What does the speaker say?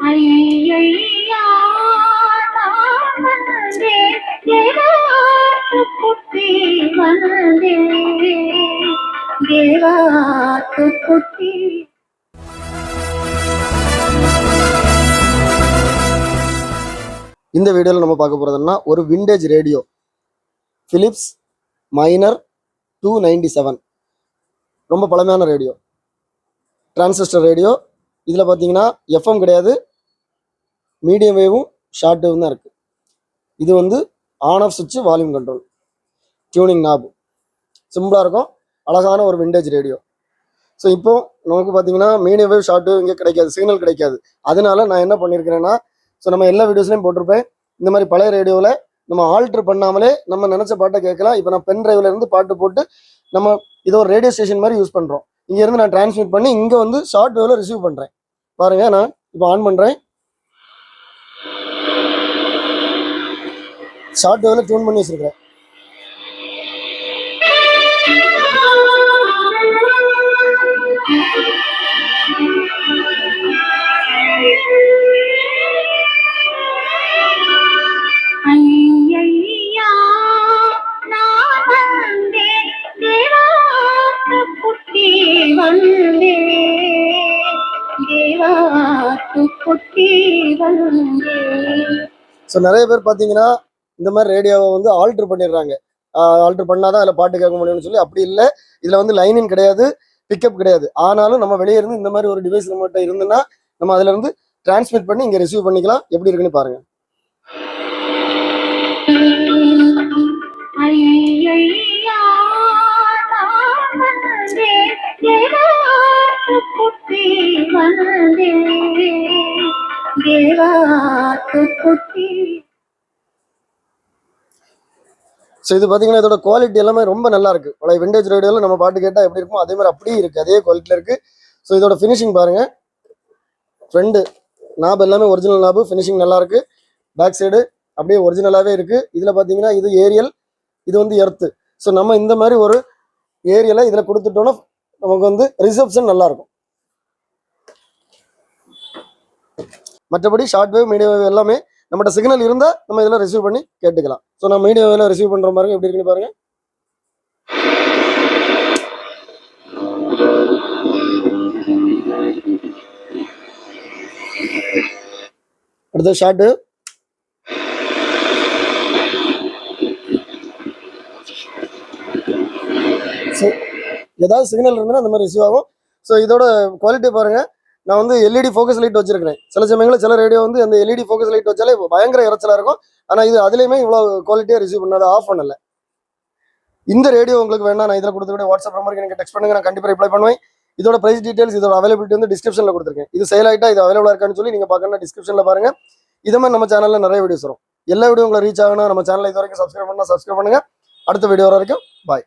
ஐயையா நான் வந்தேன் தேவாத்து குட்டி வந்தேன் தேவாத்து குட்டி. இந்த வீடியோவில் நம்ம பார்க்க போகிறதுனா ஒரு விண்டேஜ் ரேடியோ ஃபிலிப்ஸ் மைனர் 297. ரொம்ப பழமையான ரேடியோ, டிரான்சிஸ்டர் ரேடியோ. இதில் பார்த்தீங்கன்னா எஃப்எம் கிடையாது, மீடியம் வேவும் ஷார்ட் வேவும் தான் இருக்குது. இது வந்து ஆன் ஆஃப் சுவிட்ச், வால்யூம் கண்ட்ரோல், டியூனிங் நாப், சிம்பிளாக இருக்கும். அழகான ஒரு விண்டேஜ் ரேடியோ. ஸோ இப்போ நமக்கு பார்த்தீங்கன்னா மீடியம் வேவ் ஷார்ட் வேவ் இங்கே கிடைக்காது, சிக்னல் கிடைக்காது. அதனால நான் என்ன பண்ணியிருக்கிறேன்னா, ஸோ நம்ம எல்லா வீடியோஸ்லையும் போட்டிருப்பேன், இந்த மாதிரி பழைய ரேடியோவில் நம்ம ஆல்ட்ரு பண்ணாமலே நம்ம நினச்ச பாட்டை கேட்கலாம். இப்போ நான் பென் டிரைவ்ல இருந்து பாட்டு போட்டு நம்ம இதை ஒரு ரேடியோ ஸ்டேஷன் மாதிரி யூஸ் பண்ணுறோம். இங்கேருந்து நான் டிரான்ஸ்மிட் பண்ணி இங்கே வந்து ஷார்ட் வேவில் ரிசீவ் பண்ணுறேன். பாருங்கள், நான் இப்போ ஆன் பண்ணுறேன். ஷார்ட் வேவில் டியூன் பண்ணி வச்சுருக்கிறேன். ஐயையா நான் வந்தேன் தேவாத்து குட்டி வந்தேன் தேவாத்து குட்டி வந்தேன். ஸோ நிறைய பேர் பார்த்தீங்கன்னா இந்த மாதிரி ரேடியோவை வந்து ஆல்ட்ரு பண்ணிடுறாங்க. ஆல்ட்ரு பண்ணாதான் அதில் பாட்டு கேட்க முடியும்னு சொல்லி. அப்படி இல்லை, இதில் வந்து லைனிங் கிடையாது, பிக்கப் கிடையாது. ஆனாலும் நம்ம வெளியே இருந்து இந்த மாதிரி ஒரு டிவைஸ் நம்மகிட்ட இருந்துன்னா நம்ம அதில் இருந்து டிரான்ஸ்மிட் பண்ணி இங்கே ரிசீவ் பண்ணிக்கலாம். எப்படி இருக்குன்னு பாருங்கள். ஐயையா நான் வந்தேன் தேவாத்து குட்டி வந்தேன் தேவாத்து குட்டி. ஸோ இது பார்த்தீங்கன்னா இதோட குவாலிட்டி எல்லாமே ரொம்ப நல்லா இருக்குது. பழைய விண்டேஜ் ரேடியோவில் நம்ம பாட்டு கேட்டால் எப்படி இருக்கும் அதே மாதிரி அப்படியே இருக்குது, அதே குவாலிட்டியில் இருக்குது. ஸோ இதோட ஃபினிஷிங் பாருங்கள். ஃப்ரண்ட் நாப் எல்லாமே ஒரிஜினல் நாபு, ஃபினிஷிங் நல்லாயிருக்கு. பேக் சைடு அப்படியே ஒரிஜினலாகவே இருக்குது. இதில் பார்த்தீங்கன்னா இது ஏரியல், இது வந்து எர்த்து. ஸோ நம்ம இந்த மாதிரி ஒரு ஏரியலை இதில் கொடுத்துட்டோன்னா நமக்கு வந்து ரிசப்ஷன் நல்லாயிருக்கும். மற்றபடி ஷார்ட் வேவ், மீடியம் வேவ் எல்லாமே நம்மகிட்ட சிக்னல் இருந்தால் நம்ம இதில் ரிசீவ் பண்ணி கேட்டுக்கலாம். ஸோ நான் மீடியம் வேவில் ரிசீவ் பண்ணுற மாதிரி எப்படி இருக்குன்னு பாருங்கள். அடுத்த ஷார்ட் வேவ். ஸோ ஏதாவது சிக்னல் இருந்ததுன்னா அந்த மாதிரி ரிசீவ் ஆகும். ஸோ இதோட குவாலிட்டி பாருங்கள். நான் வந்து எல்இடி ஃபோக்கஸ் லைட் வச்சிருக்கிறேன். சில சமயங்களில் சில ரேடியோ வந்து அந்த எல்இடி ஃபோக்கஸ் லைட் வச்சாலே பயங்கர இறைச்சலாக இருக்கும். ஆனால் இது அதுலேயுமே இவ்வளோ குவாலிட்டியாக ரிசீவ் பண்ணாத, ஆஃப் பண்ணலை. இந்த ரேடியோ உங்களுக்கு வேணா நான் இதில் கொடுத்துருக்க வாட்ஸ்அப் நம்பருக்கு எனக்கு டெக்ஸ்ட் பண்ணுங்க, நான் கண்டிப்பாக ரிப்ளை பண்ணுவேன். இதோட ப்ரைஸ் டீடைல்ஸ், இதோட அவைலபிலிட்டி வந்து டிஸ்கிரிப்ஷனில் கொடுத்துருக்கேன். இது சேல் ஆகிட்டா இது அவைலபிளாக இருக்கான்னு சொல்லி நீங்கள் பார்க்கணும், டிஸ்கிரிப்ஷனில் பாருங்கள். இதே மாதிரி நம்ம சேனலில் நிறைய வீடியோஸ் வரும். எல்லா வீடியோ உங்களை ரீச் ஆகணும். நம்ம சேனலை இது வரைக்கும் சப்ஸ்கிரைப் பண்ணுங்கள். அடுத்த வீடியோ வர வரைக்கும் பாய்.